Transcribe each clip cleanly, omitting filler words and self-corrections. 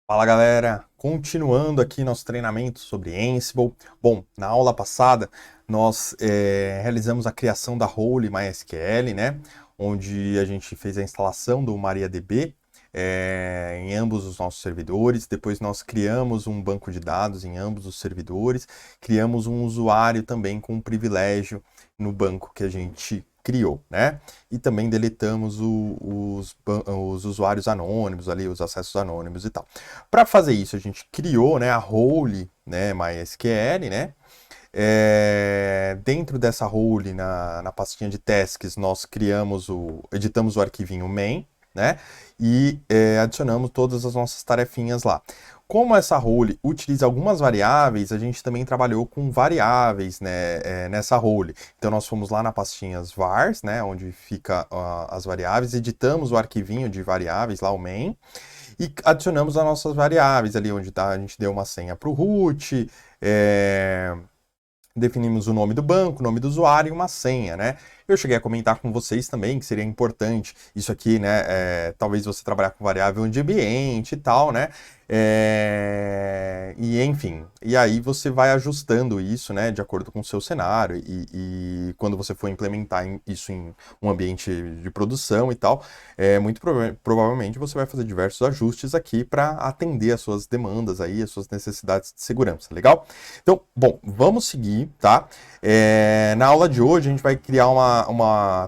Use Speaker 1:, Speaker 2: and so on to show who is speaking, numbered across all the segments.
Speaker 1: Fala galera, continuando aqui nosso treinamento sobre Ansible. Bom, na aula passada nós realizamos a criação da role MySQL, né? Onde a gente fez a instalação do MariaDB em ambos os nossos servidores. Depois nós criamos um banco de dados em ambos os servidores. Criamos um usuário também com um privilégio no banco que a gente criou, né? E também deletamos os usuários anônimos ali, os acessos anônimos e tal. Para fazer isso, a gente criou, né, a role, né, MySQL, né? Dentro dessa role, na pastinha de tasks, nós editamos o arquivinho main, né? E adicionamos todas as nossas tarefinhas lá. Como essa role utiliza algumas variáveis, a gente também trabalhou com variáveis, né, nessa role. Então nós fomos lá na pastinha vars, né, onde fica as variáveis, editamos o arquivinho de variáveis lá, o main, e adicionamos as nossas variáveis ali, onde tá, a gente deu uma senha para o root, definimos o nome do banco, o nome do usuário e uma senha, né? Eu cheguei a comentar com vocês também que seria importante isso aqui, né? Talvez você trabalhar com variável de ambiente e tal, né? E enfim, e aí você vai ajustando isso, né? De acordo com o seu cenário e quando você for implementar isso em um ambiente de produção e tal, muito provavelmente você vai fazer diversos ajustes aqui para atender as suas demandas aí, as suas necessidades de segurança, legal? Então, bom, vamos seguir, tá? Na aula de hoje a gente vai criar uma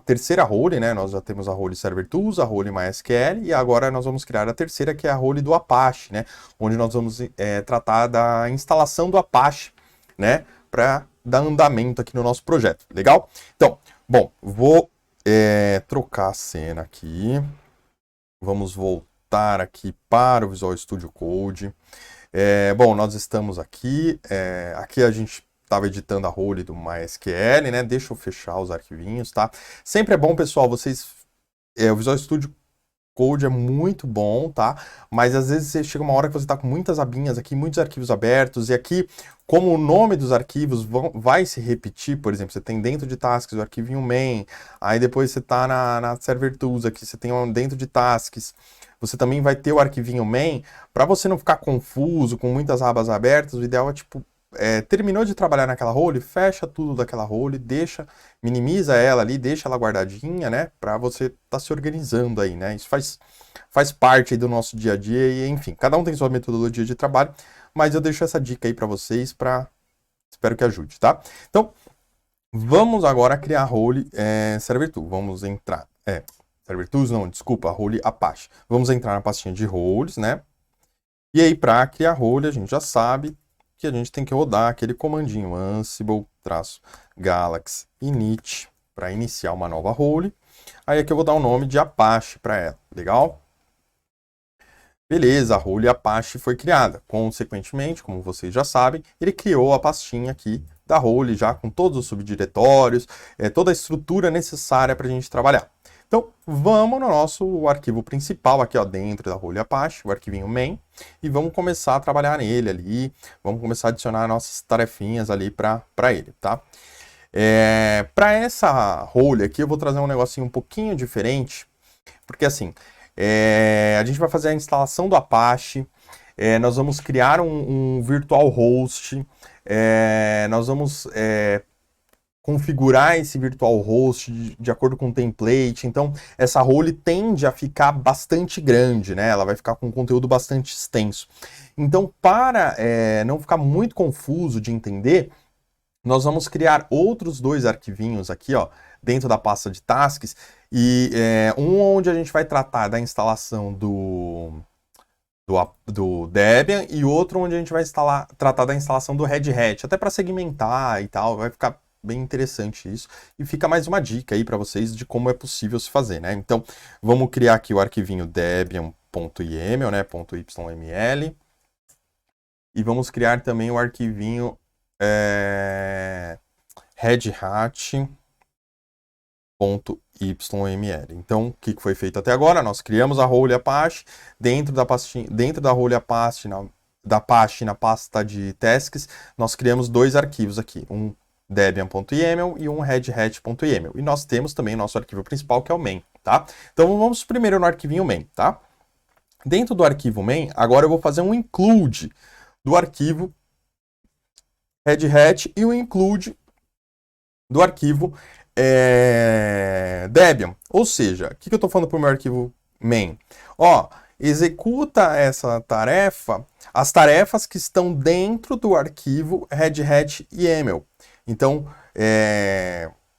Speaker 1: terceira role, né? Nós já temos a role Server Tools, a role MySQL e agora nós vamos criar a terceira, que é a role do Apache, né? Onde nós vamos tratar da instalação do Apache, né? Para dar andamento aqui no nosso projeto, legal? Então, bom, vou trocar a cena aqui. Vamos voltar aqui para o Visual Studio Code. Bom, nós estamos aqui. Aqui a gente estava editando a role do MySQL, né? Deixa eu fechar os arquivinhos, tá? Sempre é bom, pessoal, o Visual Studio Code é muito bom, tá? Mas às vezes você chega uma hora que você está com muitas abinhas aqui, muitos arquivos abertos, e aqui, como o nome dos arquivos vai se repetir, por exemplo, você tem dentro de tasks o arquivinho main, aí depois você está na Server Tools aqui, você tem dentro de tasks, você também vai ter o arquivinho main, para você não ficar confuso, com muitas abas abertas, o ideal é tipo, terminou de trabalhar naquela role, fecha tudo daquela role, minimiza ela ali, deixa ela guardadinha, né? Para você estar se organizando aí, né? Isso faz parte aí do nosso dia a dia e, enfim, cada um tem sua metodologia de trabalho, mas eu deixo essa dica aí para vocês, espero que ajude, tá? Então, vamos agora criar a role Server Tool. Vamos entrar, Server Tools não, desculpa, a role Apache. Vamos entrar na pastinha de roles, né? E aí, para criar role, a gente já sabe que a gente tem que rodar aquele comandinho Ansible-Galaxy init para iniciar uma nova role. Aí aqui eu vou dar o nome de Apache para ela, legal? Beleza, a role Apache foi criada. Consequentemente, como vocês já sabem, ele criou a pastinha aqui da role já com todos os subdiretórios, toda a estrutura necessária para a gente trabalhar. Então, vamos no nosso arquivo principal aqui, ó, dentro da role Apache, o arquivinho main, e vamos começar a trabalhar nele ali, vamos começar a adicionar nossas tarefinhas ali para ele, tá? Para essa role aqui, eu vou trazer um negocinho um pouquinho diferente, porque assim, a gente vai fazer a instalação do Apache, nós vamos criar um virtual host, nós vamos configurar esse virtual host de acordo com o template. Então, essa role tende a ficar bastante grande, né? Ela vai ficar com um conteúdo bastante extenso. Então, para não ficar muito confuso de entender, nós vamos criar outros dois arquivinhos aqui, ó, dentro da pasta de tasks, e um onde a gente vai tratar da instalação do Debian e outro onde a gente vai tratar da instalação do Red Hat, até para segmentar e tal, vai ficar bem interessante isso. E fica mais uma dica aí para vocês de como é possível se fazer, né? Então, vamos criar aqui o arquivinho debian.yml, né, .yml, e vamos criar também o arquivinho Red Hat .yml. Então, o que foi feito até agora? Nós criamos a role Apache, dentro da role Apache, da Apache na pasta de tasks, nós criamos dois arquivos aqui, um debian.yml e um redhat.yml. E nós temos também o nosso arquivo principal, que é o main, tá? Então, vamos primeiro no arquivinho main, tá? Dentro do arquivo main, agora eu vou fazer um include do arquivo Red Hat e um include do arquivo Debian. Ou seja, o que eu estou falando para o meu arquivo main? Ó, executa essa tarefa, as tarefas que estão dentro do arquivo Red Hat YAML. Então,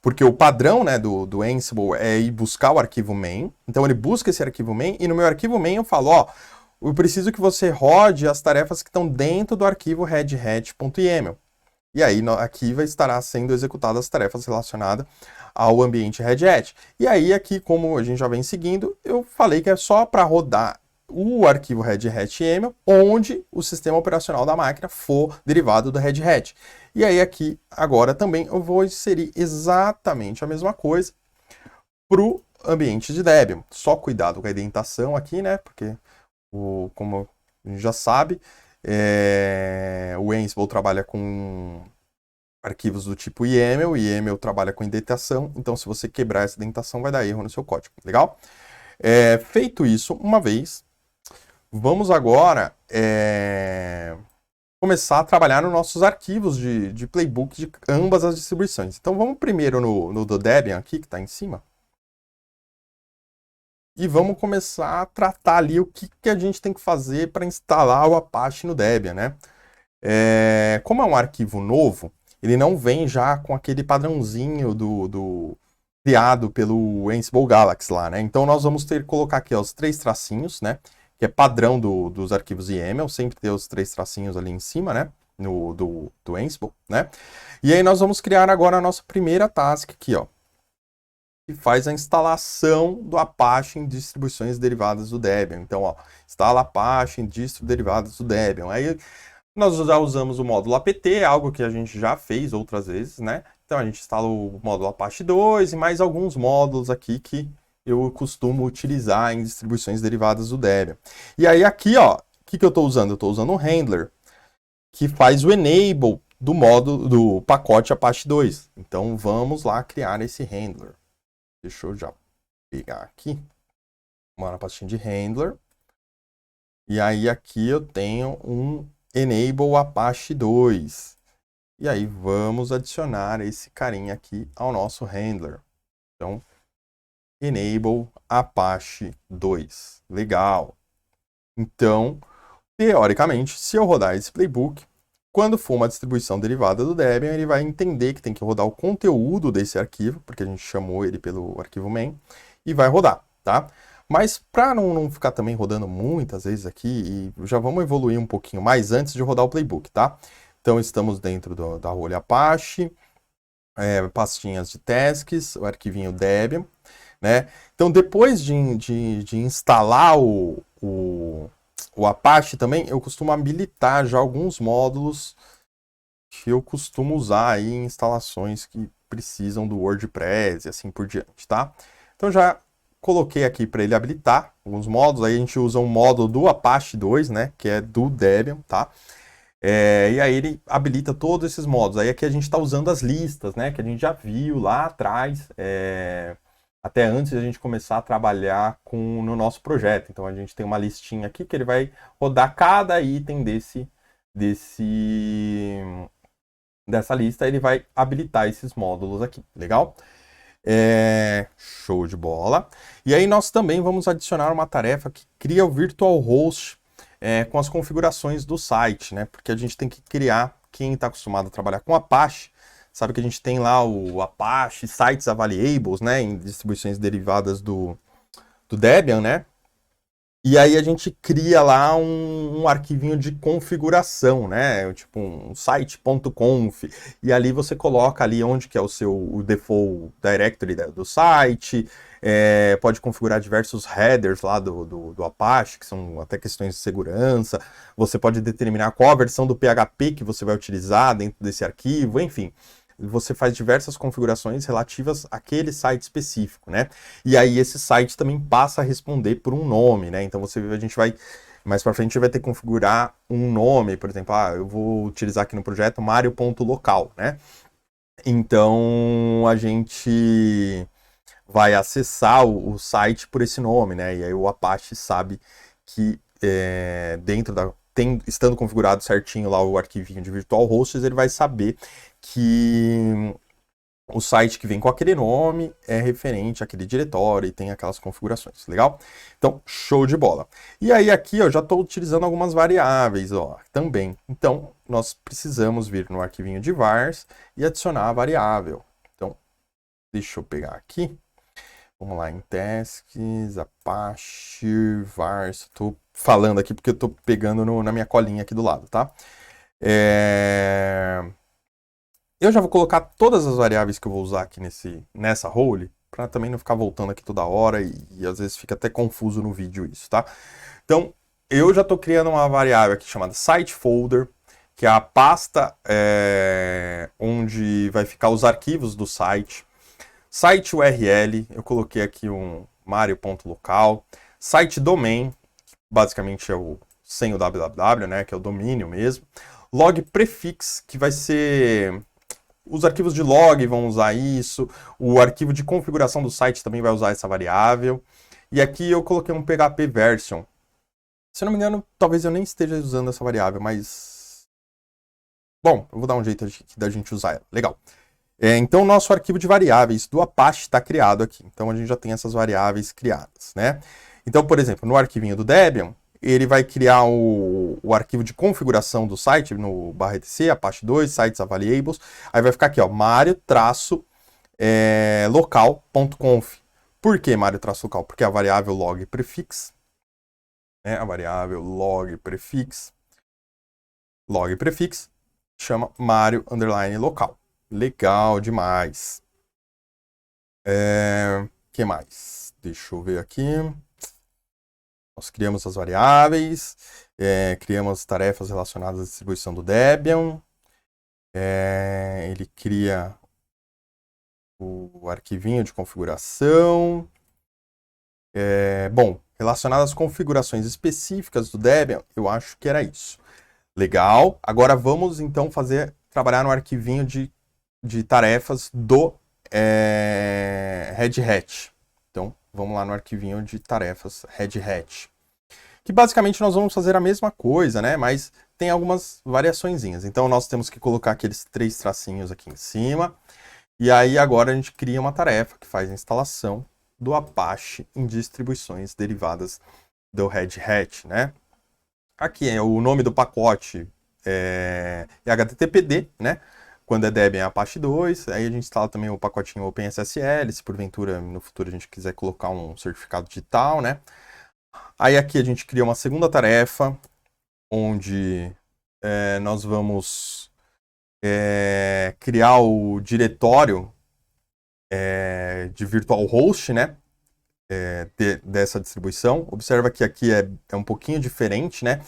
Speaker 1: porque o padrão, né, do Ansible é ir buscar o arquivo main. Então ele busca esse arquivo main e no meu arquivo main eu falo, ó, eu preciso que você rode as tarefas que estão dentro do arquivo redhat.yaml. E aí aqui estará sendo executadas as tarefas relacionadas ao ambiente Red Hat. E aí aqui, como a gente já vem seguindo, eu falei que é só para rodar o arquivo Red Hat YAML, onde o sistema operacional da máquina for derivado do Red Hat. E aí aqui, agora também, eu vou inserir exatamente a mesma coisa para o ambiente de Debian. Só cuidado com a indentação aqui, né? Porque, como a gente já sabe, o Ansible trabalha com arquivos do tipo YAML, e YAML trabalha com indentação, então se você quebrar essa indentação vai dar erro no seu código, legal? Feito isso uma vez, vamos agora começar a trabalhar nos nossos arquivos de playbook de ambas as distribuições. Então vamos primeiro no do Debian aqui, que está em cima, e vamos começar a tratar ali o que a gente tem que fazer para instalar o Apache no Debian, né? Como é um arquivo novo, ele não vem já com aquele padrãozinho criado pelo Ansible Galaxy lá, né? Então nós vamos ter que colocar aqui ó, os 3 tracinhos, né? Que é padrão dos arquivos YAML, sempre ter os 3 tracinhos ali em cima, né? Do Ansible, né? E aí nós vamos criar agora a nossa primeira task aqui, ó. Que faz a instalação do Apache em distribuições derivadas do Debian. Então, ó, instala Apache em distro derivadas do Debian. Aí nós já usamos o módulo apt, algo que a gente já fez outras vezes, né? Então a gente instala o módulo Apache 2 e mais alguns módulos aqui que eu costumo utilizar em distribuições derivadas do Debian. E aí aqui, ó, o que eu estou usando? Eu estou usando um handler que faz o enable do módulo do pacote Apache 2. Então vamos lá criar esse handler. Deixa eu já pegar aqui uma pastinha de handler. E aí aqui eu tenho um enable Apache 2. E aí vamos adicionar esse carinha aqui ao nosso handler. Então, enable Apache 2. Legal. Então, teoricamente, se eu rodar esse playbook, quando for uma distribuição derivada do Debian, ele vai entender que tem que rodar o conteúdo desse arquivo, porque a gente chamou ele pelo arquivo main, e vai rodar, tá? Mas para não ficar também rodando muitas vezes aqui, e já vamos evoluir um pouquinho mais antes de rodar o playbook, tá? Então estamos dentro da rolha Apache, pastinhas de tasks, o arquivinho Debian, né? Então depois de instalar o Apache também, eu costumo habilitar já alguns módulos que eu costumo usar aí em instalações que precisam do WordPress e assim por diante, tá? Então já coloquei aqui para ele habilitar alguns módulos, aí a gente usa um módulo do Apache 2, né, que é do Debian, tá? E aí ele habilita todos esses módulos. Aí aqui a gente está usando as listas, né, que a gente já viu lá atrás, até antes de a gente começar a trabalhar no nosso projeto. Então a gente tem uma listinha aqui que ele vai rodar cada item dessa lista, ele vai habilitar esses módulos aqui, legal? Show de bola. E aí nós também vamos adicionar uma tarefa que cria o virtual host com as configurações do site, né? Porque a gente tem que criar, quem está acostumado a trabalhar com Apache, sabe que a gente tem lá o Apache Sites Available, né? Em distribuições derivadas do Debian, né? E aí a gente cria lá um arquivinho de configuração, né? Tipo um site.conf. E ali você coloca ali onde que é o default directory do site. Pode configurar diversos headers lá do Apache, que são até questões de segurança. Você pode determinar qual a versão do PHP que você vai utilizar dentro desse arquivo, enfim. Você faz diversas configurações relativas àquele site específico, né? E aí esse site também passa a responder por um nome, né? Então a gente vai, mais para frente, vai ter que configurar um nome, por exemplo, eu vou utilizar aqui no projeto mario.local, né? Então a gente vai acessar o site por esse nome, né? E aí o Apache sabe que dentro da... estando configurado certinho lá o arquivinho de virtual hosts, ele vai saber que o site que vem com aquele nome é referente àquele diretório e tem aquelas configurações, legal? Então, show de bola. E aí aqui eu já estou utilizando algumas variáveis, ó, também. Então, nós precisamos vir no arquivinho de vars e adicionar a variável. Então, deixa eu pegar aqui. Vamos lá, em tasks, Apache, vars. Estou falando aqui porque eu estou pegando na minha colinha aqui do lado, tá? Eu já vou colocar todas as variáveis que eu vou usar aqui nessa role, para também não ficar voltando aqui toda hora e às vezes fica até confuso no vídeo isso, tá? Então, eu já estou criando uma variável aqui chamada site folder, que é a pasta onde vai ficar os arquivos do site. Site URL, eu coloquei aqui um mario.local. Site domain, basicamente é o sem o www, né, que é o domínio mesmo. Log prefix, que vai ser... Os arquivos de log vão usar isso. O arquivo de configuração do site também vai usar essa variável. E aqui eu coloquei um PHP version. Se eu não me engano, talvez eu nem esteja usando essa variável, mas... Bom, eu vou dar um jeito da gente usar ela. Legal. Então, o nosso arquivo de variáveis do Apache está criado aqui. Então, a gente já tem essas variáveis criadas, né? Então, por exemplo, no arquivinho do Debian, ele vai criar o arquivo de configuração do site no /etc, Apache 2, sites available. Aí vai ficar aqui, ó, mario-local.conf. Por que mario-local? Porque a variável log prefix, né? A variável log prefix chama mario_local. Legal demais. Que mais? Deixa eu ver aqui. Nós criamos as variáveis, criamos tarefas relacionadas à distribuição do Debian. Ele cria o arquivinho de configuração. Bom, relacionado às configurações específicas do Debian, eu acho que era isso. Legal. Agora vamos então trabalhar no arquivinho de tarefas do Red Hat. Então, vamos lá no arquivinho de tarefas Red Hat. Que basicamente nós vamos fazer a mesma coisa, né? Mas tem algumas variaçõezinhas. Então, nós temos que colocar aqueles 3 tracinhos aqui em cima. E aí, agora a gente cria uma tarefa que faz a instalação do Apache em distribuições derivadas do Red Hat, né? Aqui é o nome do pacote é HTTPD, né? Quando é Debian é Apache 2, aí a gente instala também o pacotinho OpenSSL, se porventura no futuro a gente quiser colocar um certificado digital, né? Aí aqui a gente cria uma segunda tarefa, onde nós vamos criar o diretório de virtual host, né? Dessa distribuição. Observa que aqui é um pouquinho diferente, né?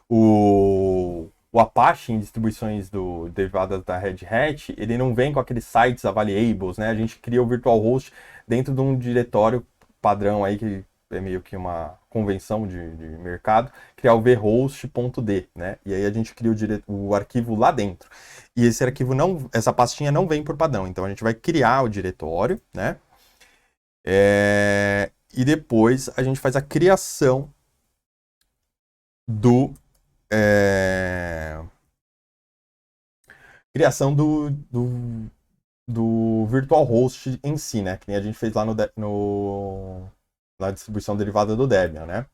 Speaker 1: O Apache em distribuições derivadas da Red Hat, ele não vem com aqueles sites available, né? A gente cria o virtual host dentro de um diretório padrão aí, que é meio que uma convenção de mercado, criar o vhost.d, né? E aí a gente cria o arquivo lá dentro. E esse arquivo essa pastinha não vem por padrão, então a gente vai criar o diretório, né? E depois a gente faz a criação do do virtual host em si, né? Que nem a gente fez lá na distribuição derivada do Debian, né?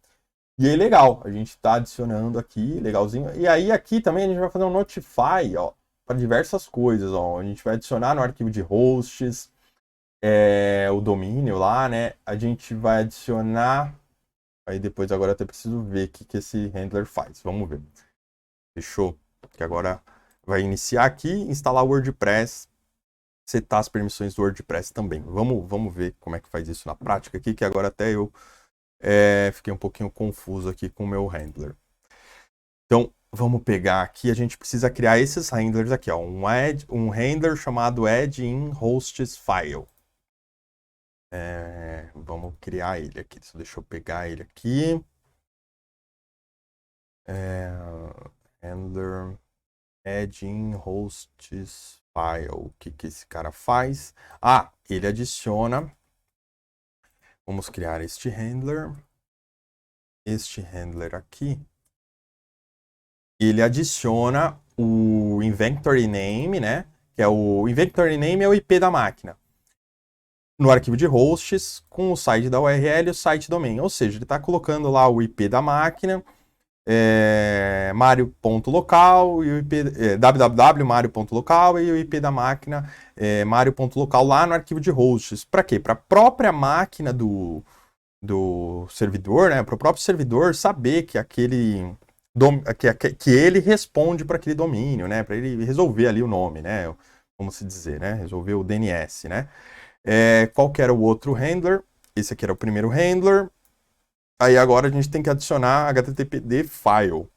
Speaker 1: E aí, legal, a gente está adicionando aqui, legalzinho. E aí, aqui também a gente vai fazer um notify, ó, para diversas coisas, ó. A gente vai adicionar no arquivo de hosts, o domínio lá, né? A gente vai adicionar... Aí depois, agora até preciso ver o que esse handler faz. Vamos ver. Fechou? Que agora vai iniciar aqui, instalar o WordPress, setar as permissões do WordPress também. Vamos ver como é que faz isso na prática aqui, que agora até eu fiquei um pouquinho confuso aqui com o meu handler. Então, vamos pegar aqui, a gente precisa criar esses handlers aqui, ó, um handler chamado add in hosts file. Vamos criar ele aqui, deixa eu pegar ele aqui. Handler add in hosts file. O que esse cara faz? Ele adiciona. Vamos criar este handler. este handler aqui, ele adiciona o inventory name, né? Que é o inventory name é o IP da máquina. No arquivo de hosts, com o site da URL e o site domain. Ou seja, ele está colocando lá o IP da máquina, mario.local e o IP www.mario.local e o IP da máquina mario.local lá no arquivo de hosts. Para quê? Para a própria máquina do servidor, né? Para o próprio servidor saber que aquele que ele responde para aquele domínio, né? Para ele resolver ali o nome, né? Como se dizer, né? Resolver o DNS, né? Qual que era o outro handler? Esse aqui era o primeiro handler. Aí agora a gente tem que adicionar HTTPD file.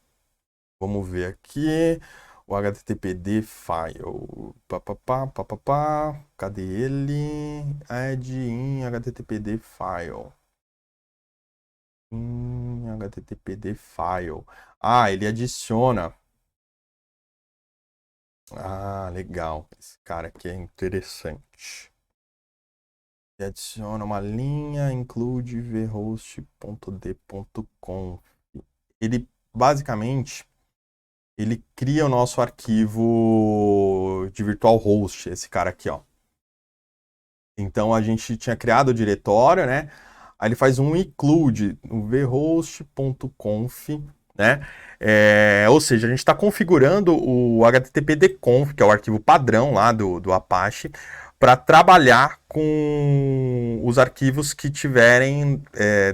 Speaker 1: Vamos ver aqui o HTTPD file. Cadê ele? Add in HTTPD file. HTTPD file. Ah, ele adiciona. Ah, legal. Esse cara aqui é interessante. Ele adiciona uma linha include vhost.d.conf. Ele basicamente ele cria o nosso arquivo de virtual host, esse cara aqui, ó. Então a gente tinha criado o diretório, né? Aí ele faz um include no vhost.conf, né? Ou seja, a gente está configurando o httpdconf, que é o arquivo padrão lá do Apache, para trabalhar com os arquivos que tiverem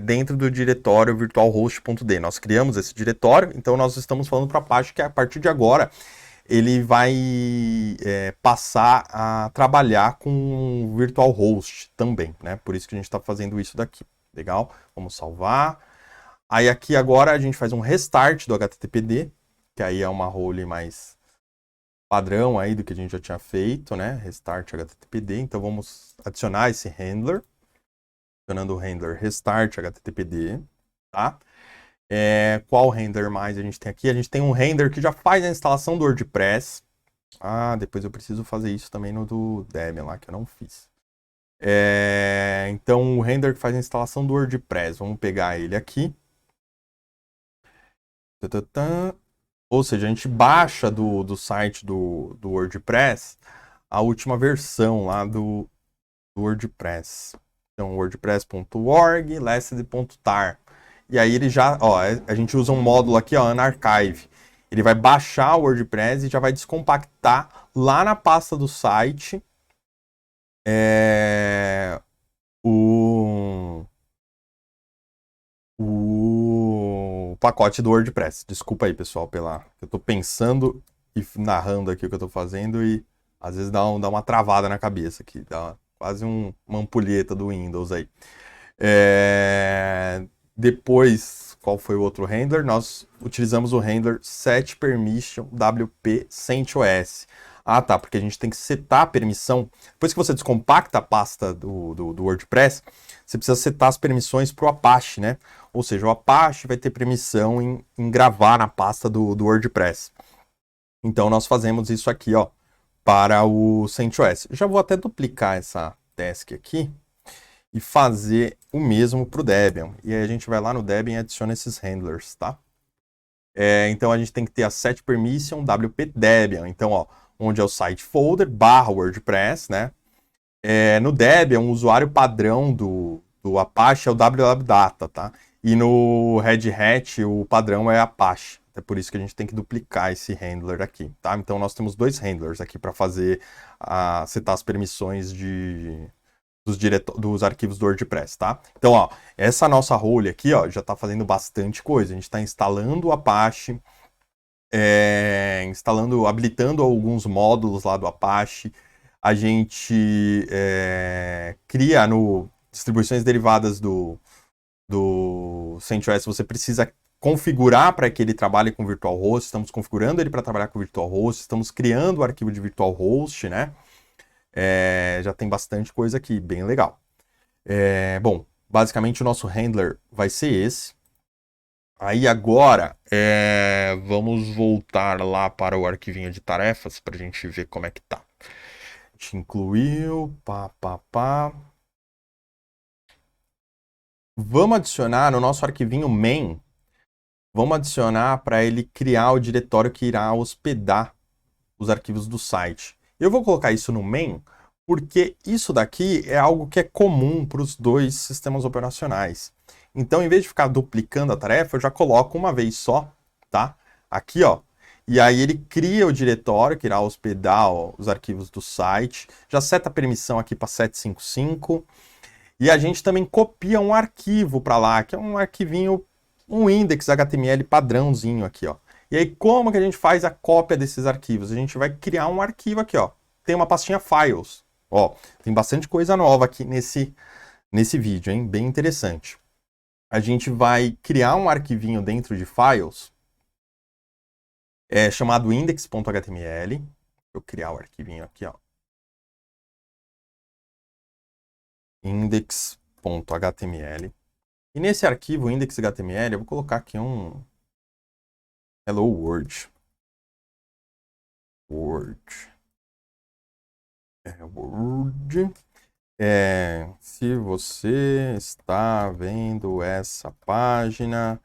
Speaker 1: dentro do diretório virtualhost.d. Nós criamos esse diretório, então nós estamos falando para a Apache que a partir de agora ele vai passar a trabalhar com virtual host também, né? Por isso que a gente está fazendo isso daqui. Legal? Vamos salvar. Aí aqui agora a gente faz um restart do HTTPD, que aí é uma role mais padrão aí do que a gente já tinha feito, né? Restart HTTPD. Então vamos adicionar esse handler. Adicionando o handler restart HTTPD, tá? Qual render mais a gente tem aqui? A gente tem um render que já faz a instalação do WordPress. Ah, depois eu preciso fazer isso também no do Debian lá, que eu não fiz. Então, o render que faz a instalação do WordPress. Vamos pegar ele aqui. Ou seja, a gente baixa do site do WordPress a última versão lá do WordPress. Então, wordpress.org, lesed.tar. E aí ele já, ó, a gente usa um módulo aqui, ó, Unarchive. Ele vai baixar o WordPress e já vai descompactar lá na pasta do site o pacote do WordPress. Desculpa aí, pessoal, eu tô pensando e narrando aqui o que eu tô fazendo e às vezes dá uma travada na cabeça aqui, dá quase uma ampulheta do Windows aí. Depois, qual foi o outro handler? Nós utilizamos o handler setPermission WP CentOS. Ah, tá, porque a gente tem que setar a permissão. Depois que você descompacta a pasta do WordPress, você precisa setar as permissões para o Apache, né? Ou seja, o Apache vai ter permissão em gravar na pasta do WordPress. Então, nós fazemos isso aqui, ó, para o CentOS. Já vou até duplicar essa task aqui e fazer o mesmo para o Debian. E aí a gente vai lá no Debian e adiciona esses handlers, tá? Então a gente tem que ter a setPermission WP Debian. Então, ó, onde é o site folder, /WordPress, né? No Debian, o usuário padrão do Apache é o www.data, tá? E no Red Hat, o padrão é Apache. É por isso que a gente tem que duplicar esse handler aqui, tá? Então nós temos dois handlers aqui para fazer setar as permissões dos arquivos do WordPress, tá? Então, ó, essa nossa role aqui, ó, já está fazendo bastante coisa. A gente está instalando o Apache, habilitando alguns módulos lá do Apache. A gente cria no distribuições derivadas do CentOS, você precisa configurar para que ele trabalhe com virtual host. Estamos configurando ele para trabalhar com virtual host, estamos criando o arquivo de virtual host, né? Já tem bastante coisa aqui, bem legal. Bom, basicamente o nosso handler vai ser esse. Aí agora, vamos voltar lá para o arquivinho de tarefas para a gente ver como é que tá. A gente incluiu, Vamos adicionar no nosso arquivinho main, vamos adicionar para ele criar o diretório que irá hospedar os arquivos do site. Eu vou colocar isso no main, porque isso daqui é algo que é comum para os dois sistemas operacionais. Então, em vez de ficar duplicando a tarefa, eu já coloco uma vez só, tá? Aqui, ó. E aí ele cria o diretório que irá hospedar os arquivos do site, já seta a permissão aqui para 755, e a gente também copia um arquivo para lá, que é um arquivinho, um index HTML padrãozinho aqui, ó. E aí, como que a gente faz a cópia desses arquivos? A gente vai criar um arquivo aqui, ó. Tem uma pastinha Files. Ó, tem bastante coisa nova aqui nesse vídeo, hein? Bem interessante. A gente vai criar um arquivinho dentro de Files, chamado index.html. Vou criar o arquivinho aqui, ó. Index.html. E nesse arquivo index.html, eu vou colocar aqui um Hello World. Word. Se você está vendo essa página,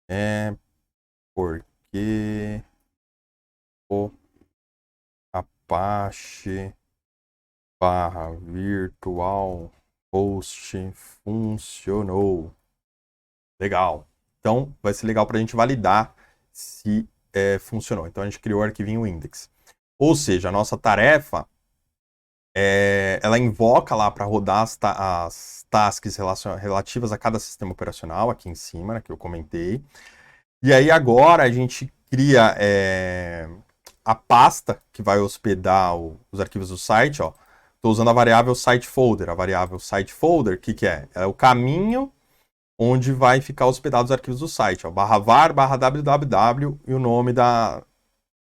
Speaker 1: é porque o Apache virtual host funcionou. Legal. Então, vai ser legal para a gente validar se funcionou. Então, a gente criou o arquivinho index. Ou seja, a nossa tarefa, ela invoca lá para rodar as tasks relativas a cada sistema operacional, aqui em cima, né, que eu comentei. E aí, agora, a gente cria a pasta que vai hospedar os arquivos do site, ó. Estou usando a variável site folder. A variável site folder, o que é? É o caminho onde vai ficar hospedados os arquivos do site, ó, /var, /www e o nome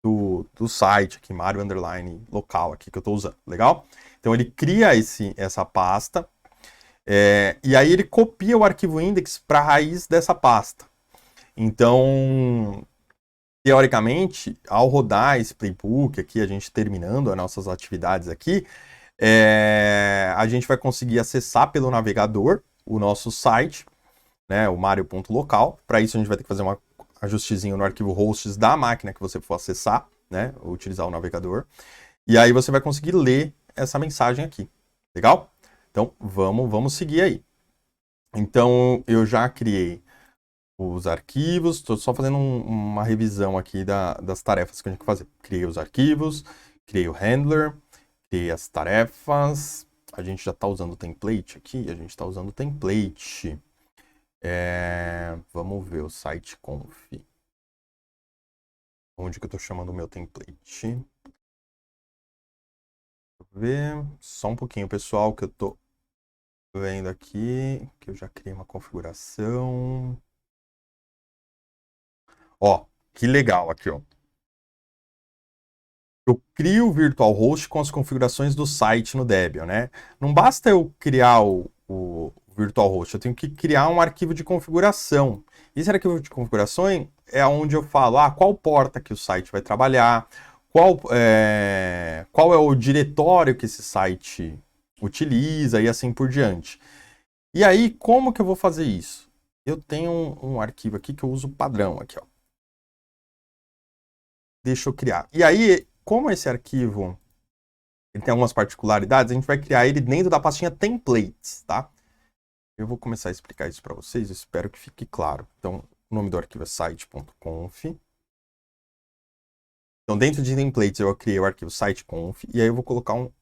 Speaker 1: do site aqui, Mario underline local aqui que eu estou usando, legal? Então ele cria essa pasta e aí ele copia o arquivo index para a raiz dessa pasta. Então, teoricamente, ao rodar esse playbook aqui, a gente terminando as nossas atividades aqui, a gente vai conseguir acessar pelo navegador o nosso site, né, o mario.local. Para isso a gente vai ter que fazer um ajustezinho no arquivo hosts da máquina que você for acessar, né, ou utilizar o navegador. E aí você vai conseguir ler essa mensagem aqui. Legal? Então vamos seguir aí. Então eu já criei os arquivos, estou só fazendo uma revisão aqui das tarefas que a gente tem que fazer. Criei os arquivos, criei o handler, criei as tarefas. A gente já está usando o template aqui, a gente está usando o template. Vamos ver o site conf. Onde que eu estou chamando o meu template? Deixa eu ver. Só um pouquinho, pessoal, que eu estou vendo aqui, que eu já criei uma configuração. Ó, que legal aqui, ó. Eu crio o virtual host com as configurações do site no Debian, né? Não basta eu criar o virtual host, eu tenho que criar um arquivo de configuração. Esse arquivo de configuração é onde eu falo qual porta que o site vai trabalhar, qual é o diretório que esse site utiliza e assim por diante. E aí, como que eu vou fazer isso? Eu tenho um arquivo aqui que eu uso padrão aqui, ó. Deixa eu criar. E aí, como esse arquivo ele tem algumas particularidades, a gente vai criar ele dentro da pastinha templates, tá? Eu vou começar a explicar isso para vocês, espero que fique claro. Então, o nome do arquivo é site.conf. Então, dentro de templates, eu criei o arquivo site.conf e aí eu vou colocar um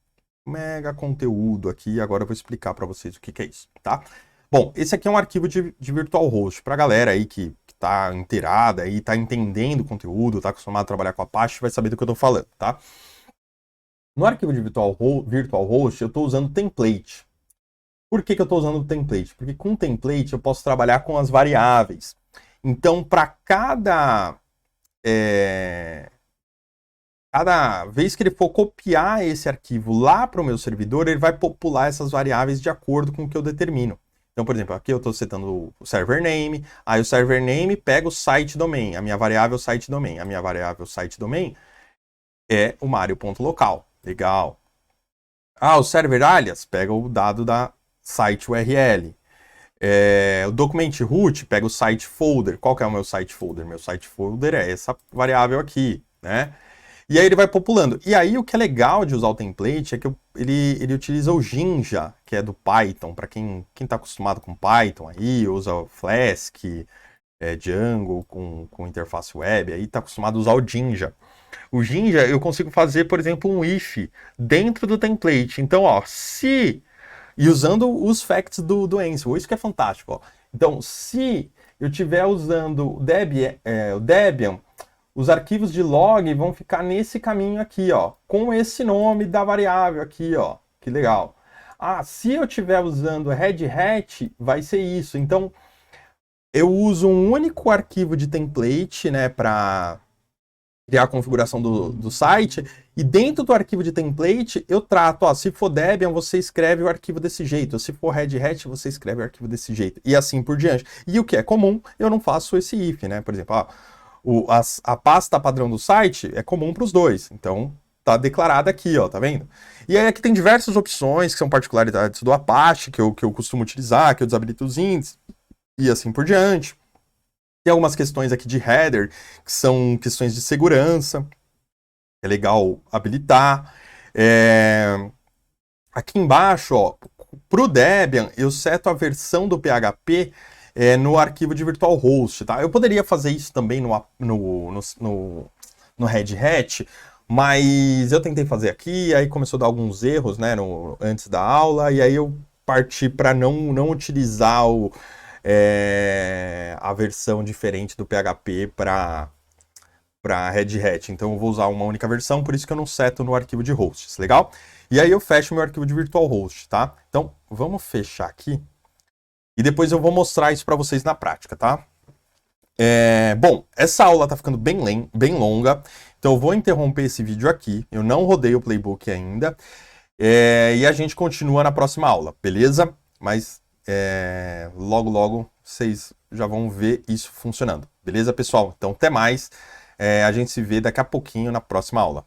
Speaker 1: mega conteúdo aqui e agora eu vou explicar para vocês o que é isso, tá? Bom, esse aqui é um arquivo de virtual host para a galera aí que tá inteirada aí, tá entendendo o conteúdo, tá acostumado a trabalhar com Apache, vai saber do que eu tô falando, tá? No arquivo de virtual host, eu estou usando template. Por que eu estou usando o template? Porque com template eu posso trabalhar com as variáveis. Então, para cada vez que ele for copiar esse arquivo lá para o meu servidor, ele vai popular essas variáveis de acordo com o que eu determino. Então, por exemplo, aqui eu estou setando o server name, aí o server name pega o site domain, a minha variável site domain. A minha variável site domain é o mario.local. Legal. O server alias pega o dado da site URL. O document root pega o site folder. Qual que é o meu site folder? Meu site folder é essa variável aqui, né? E aí ele vai populando. E aí o que é legal de usar o template é que ele utiliza o Jinja, que é do Python. Para quem está acostumado com Python aí, usa Flask, Django com interface web, aí está acostumado a usar o Jinja. O Jinja eu consigo fazer, por exemplo, um if dentro do template. Então, ó, se... E usando os facts do Ansible, isso que é fantástico, ó. Então, se eu estiver usando o Debian, os arquivos de log vão ficar nesse caminho aqui, ó, com esse nome da variável aqui, ó. Que legal. Ah, se eu estiver usando Red Hat, vai ser isso. Então, eu uso um único arquivo de template, né, para criar a configuração do site, e dentro do arquivo de template eu trato, ó, se for Debian, você escreve o arquivo desse jeito, se for Red Hat, você escreve o arquivo desse jeito, e assim por diante. E o que é comum, eu não faço esse if, né? Por exemplo, ó, a pasta padrão do site é comum para os dois, então tá declarada aqui, ó, tá vendo? E aí aqui tem diversas opções, que são particularidades do Apache, que eu costumo utilizar, que eu desabilito os índices, e assim por diante. Tem algumas questões aqui de header, que são questões de segurança, é legal habilitar. Aqui embaixo, ó, para o Debian, eu seto a versão do PHP no arquivo de virtual host, tá? Eu poderia fazer isso também no Red Hat, mas eu tentei fazer aqui, aí começou a dar alguns erros, né, antes da aula, e aí eu parti para não utilizar a versão diferente do PHP para Red Hat. Então eu vou usar uma única versão, por isso que eu não seto no arquivo de hosts, legal? E aí eu fecho meu arquivo de virtual host, tá? Então vamos fechar aqui e depois eu vou mostrar isso para vocês na prática, tá? Bom, essa aula tá ficando bem longa, então eu vou interromper esse vídeo aqui. Eu não rodei o playbook ainda. E a gente continua na próxima aula, beleza? Mas logo vocês já vão ver isso funcionando, beleza, pessoal? Então até mais. A gente se vê daqui a pouquinho na próxima aula.